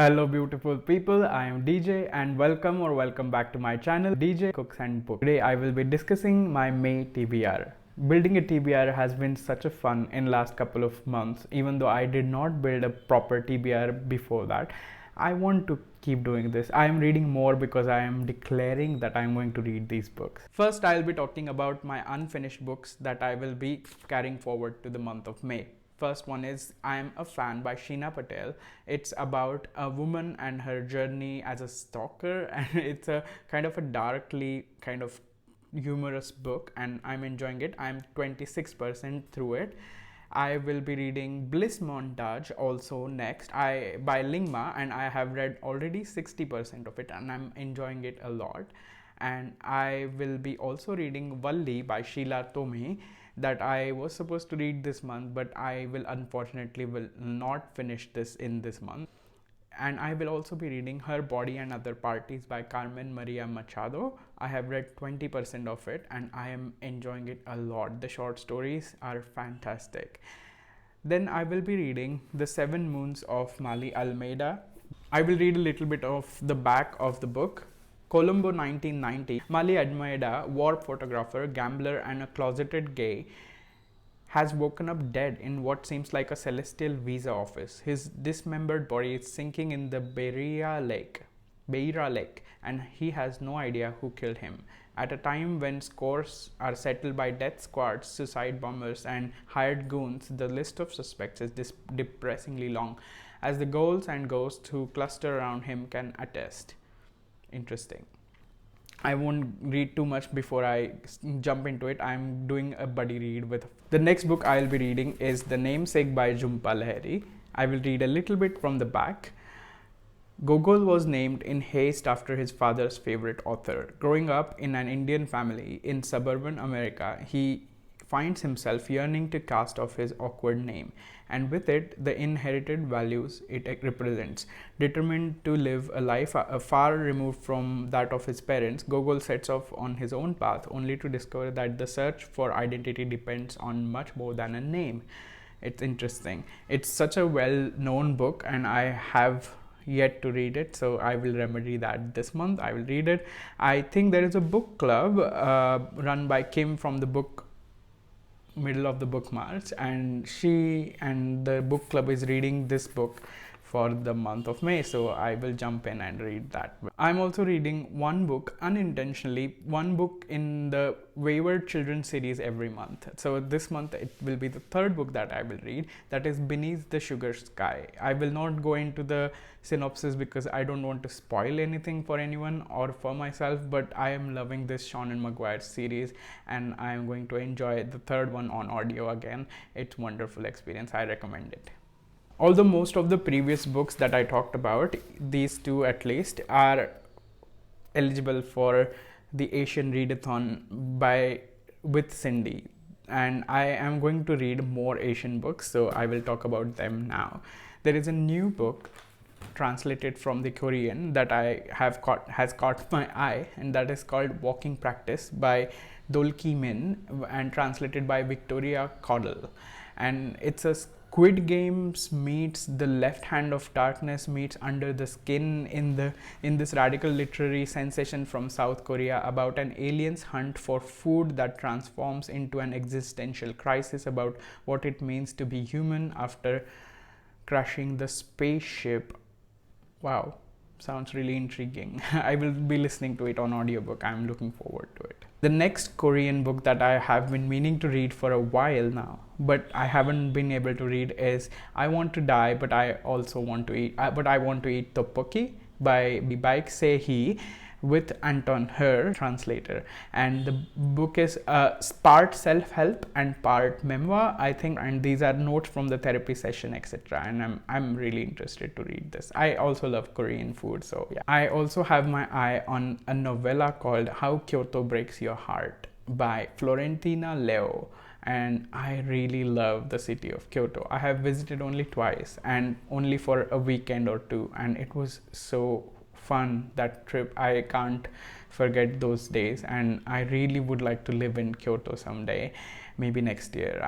Hello beautiful people, I am DJ and welcome back to my channel DJ Cooks and Books. Today I will be discussing my May TBR. Building a TBR has been such a fun in last couple of months. Even though I did not build a proper TBR before that, I want to keep doing this. I am reading more because I am declaring that I am going to read these books. First I'll be talking about my unfinished books that I will be carrying forward to the month of May. First one is I Am a Fan by Sheena Patel. It's about a woman and her journey as a stalker, and it's a kind of a darkly kind of humorous book, and I'm enjoying it. I'm 26% through it. I will be reading Bliss Montage also next by Lingma, and I have read already 60% of it and I'm enjoying it a lot. And I will be also reading Valli by Sheila Tomei that I was supposed to read this month, but I will unfortunately will not finish this in this month. And I will also be reading Her Body and Other Parties by Carmen Maria Machado. I have read 20% of it and I am enjoying it a lot. The short stories are fantastic. Then I will be reading The Seven Moons of Mali Almeida. I will read a little bit of the back of the book. Colombo 1990, Mali Almeida, war photographer, gambler and a closeted gay, has woken up dead in what seems like a celestial visa office. His dismembered body is sinking in the Beira Lake, and he has no idea who killed him. At a time when scores are settled by death squads, suicide bombers, and hired goons, the list of suspects is depressingly long, as the ghouls and ghosts who cluster around him can attest. Interesting. I won't read too much before I jump into it. I'm doing a buddy read with. The next book I'll be reading is The Namesake by Jhumpa Lahiri. I will read a little bit from the back. Gogol was named in haste after his father's favorite author. Growing up in an Indian family in suburban America, he finds himself yearning to cast off his awkward name, and with it the inherited values it represents. Determined to live a life far removed from that of his parents, Gogol sets off on his own path, only to discover that the search for identity depends on much more than a name. It's interesting. It's such a well-known book and I have yet to read it, so I will remedy that this month. I will read it. I think there is a book club run by Kim from the book Middle of the Book March, and she and the book club is reading this book for the month of May, so I will jump in and read that. I'm also reading one book unintentionally, one book in the Wayward Children series every month. So this month it will be the third book that I will read, that is Beneath the Sugar Sky. I will not go into the synopsis because I don't want to spoil anything for anyone or for myself, but I am loving this Seanan McGuire series and I am going to enjoy the third one on audio again. It's a wonderful experience. I recommend it. Although most of the previous books that I talked about, these two at least, are eligible for the Asian readathon with Cindy, and I am going to read more Asian books, so I will talk about them now. There is a new book translated from the Korean that has caught my eye, and that is called Walking Practice by Dolki Min and translated by Victoria Caudle. And it's a Squid Games meets The Left Hand of Darkness meets Under the Skin in this radical literary sensation from South Korea about an alien's hunt for food that transforms into an existential crisis about what it means to be human after crashing the spaceship. Wow, sounds really intriguing. I will be listening to it on audiobook. I'm looking forward to it. The next Korean book that I have been meaning to read for a while now, but I haven't been able to read, is I Want to Die, but I also want to eat. But I Want to Eat Tteokbokki by Baek Se-hee with Anton Her, translator. And the book is part self-help and part memoir, I think, and these are notes from the therapy session, etc. And I'm really interested to read this. I also love Korean food, so yeah. I also have my eye on a novella called How Kyoto Breaks Your Heart by Florentina Leo, and I really love the city of Kyoto. I have visited only twice and only for a weekend or two, and it was so fun, that trip. I can't forget those days, and I really would like to live in Kyoto someday, maybe next year.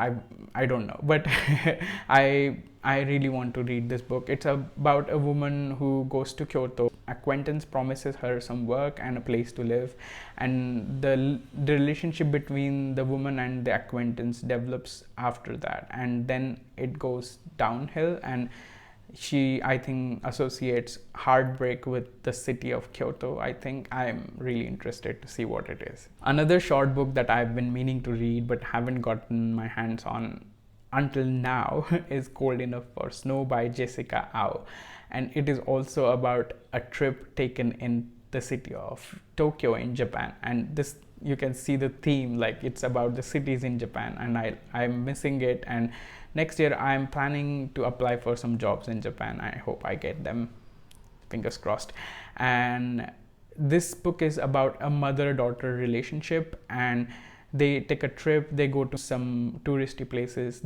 I don't know, but I I really want to read this book. It's about a woman who goes to Kyoto. Acquaintance promises her some work and a place to live, and the relationship between the woman and the acquaintance develops after that, and then it goes downhill, and she, I think, associates heartbreak with the city of Kyoto. I think I'm really interested to see what it is. Another short book that I've been meaning to read but haven't gotten my hands on until now is Cold Enough for Snow by Jessica Au, and it is also about a trip taken in the city of Tokyo in Japan. And this, you can see the theme, like it's about the cities in Japan, and I'm missing it. And next year I'm planning to apply for some jobs in Japan. I hope I get them, fingers crossed. And this book is about a mother-daughter relationship, and they take a trip, they go to some touristy places.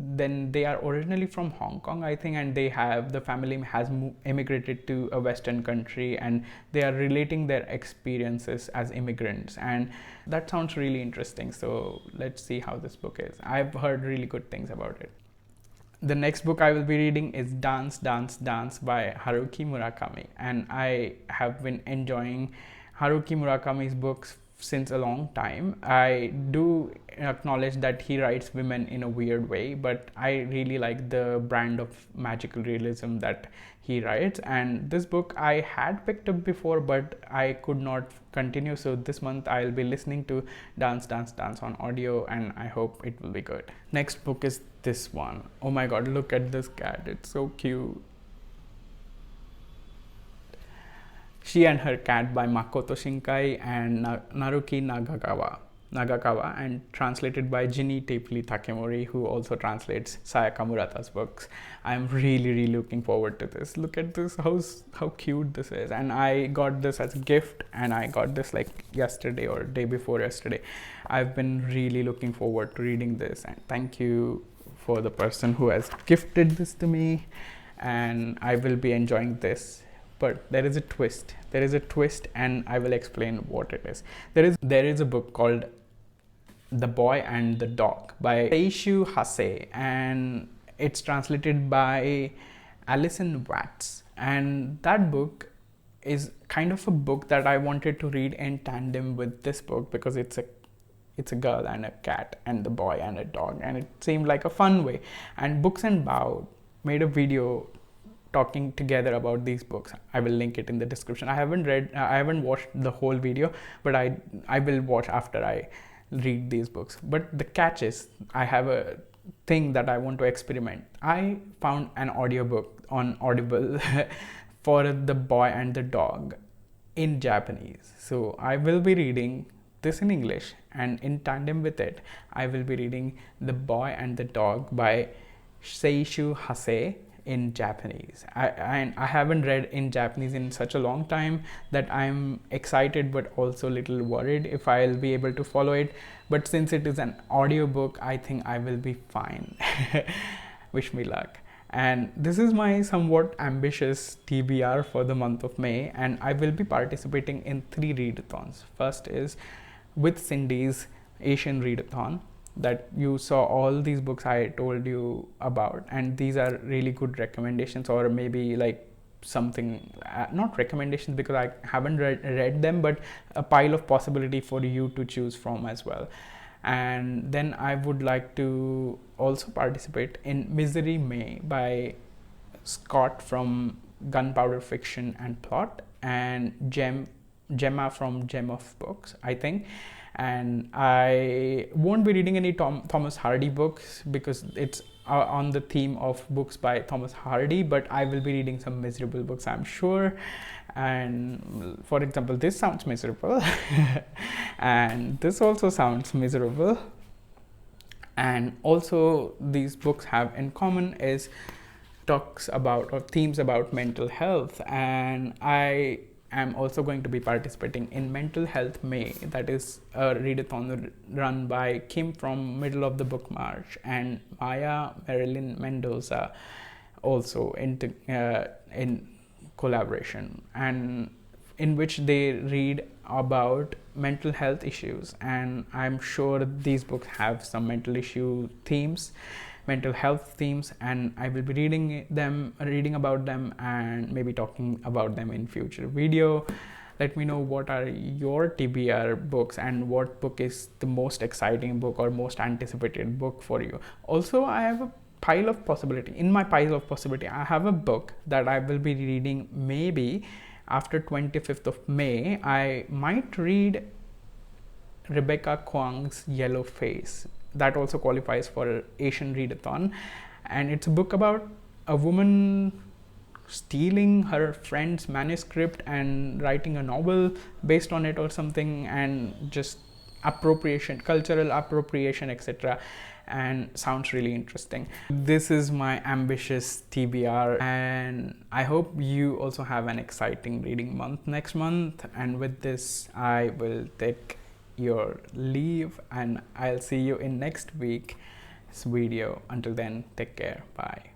Then they are originally from Hong Kong, I think, and the family has immigrated to a Western country, and they are relating their experiences as immigrants, and that sounds really interesting. So let's see how this book is. I've heard really good things about it. The next book I will be reading is Dance, Dance, Dance by Haruki Murakami, and I have been enjoying Haruki Murakami's books since a long time. I do acknowledge that he writes women in a weird way, but I really like the brand of magical realism that he writes. And this book I had picked up before, but I could not continue. So this month I'll be listening to Dance, Dance, Dance on audio, and I hope it will be good. Next book is this one. Oh my god, look at this cat. It's so cute. She and Her Cat by Makoto Shinkai and Naruki Nagakawa, and translated by Ginny Tapley Takemori, who also translates Sayaka Murata's books. I'm really looking forward to this. Look at this, how cute this is. And I got this as a gift, and I got this like yesterday or day before yesterday. I've been really looking forward to reading this, and thank you for the person who has gifted this to me, and I will be enjoying this. But there is a twist. And I will explain what it is. There is a book called The Boy and the Dog by Seishu Hase, and it's translated by Alison Watts. And that book is kind of a book that I wanted to read in tandem with this book, because it's a girl and a cat, and the boy and a dog, and it seemed like a fun way. And Books and Bow made a video talking together about these books. I will link it in the description. I haven't watched the whole video, but I will watch after I read these books. But the catch is, I have a thing that I want to experiment. I found an audiobook on Audible for The Boy and the Dog in Japanese. So I will be reading this in English, and in tandem with it, I will be reading The Boy and the Dog by Seishu Hase in Japanese. I haven't read in Japanese in such a long time that I'm excited but also a little worried if I'll be able to follow it. But since it is an audiobook, I think I will be fine. Wish me luck. And this is my somewhat ambitious TBR for the month of May, and I will be participating in 3 readathons. First is with Cindy's Asian readathon, that you saw all these books I told you about, and these are really good recommendations, or maybe like something, not recommendations because I haven't read them, but a pile of possibility for you to choose from as well. And then I would like to also participate in Miserymay by Scott from Gunpowder Fiction and Plot, and Gemma from Gem of Books, I think. And I won't be reading any Thomas Hardy books because it's on the theme of books by Thomas Hardy, but I will be reading some miserable books, I'm sure. And for example, this sounds miserable and this also sounds miserable. And also these books have in common is talks about or themes about mental health, and I am also going to be participating in Mental Health May. That is a readathon run by Kim from Middle of the Book March and Maya Marilyn Mendoza, also in collaboration, and in which they read about mental health issues. And I'm sure these books have some mental issue themes, mental health themes, and I will be reading about them, and maybe talking about them in future video. Let me know what are your TBR books and what book is the most exciting book or most anticipated book for you. Also, I have a pile of possibility. In my pile of possibility, I have a book that I will be reading maybe after 25th of May. I might read Rebecca Kwang's Yellow Face. That also qualifies for Asian Readathon, and it's a book about a woman stealing her friend's manuscript and writing a novel based on it or something, and just appropriation, cultural appropriation, etc., and sounds really interesting. This is my ambitious TBR, and I hope you also have an exciting reading month next month. And with this, I will take your leave, and I'll see you in next week's video. Until then, take care. Bye.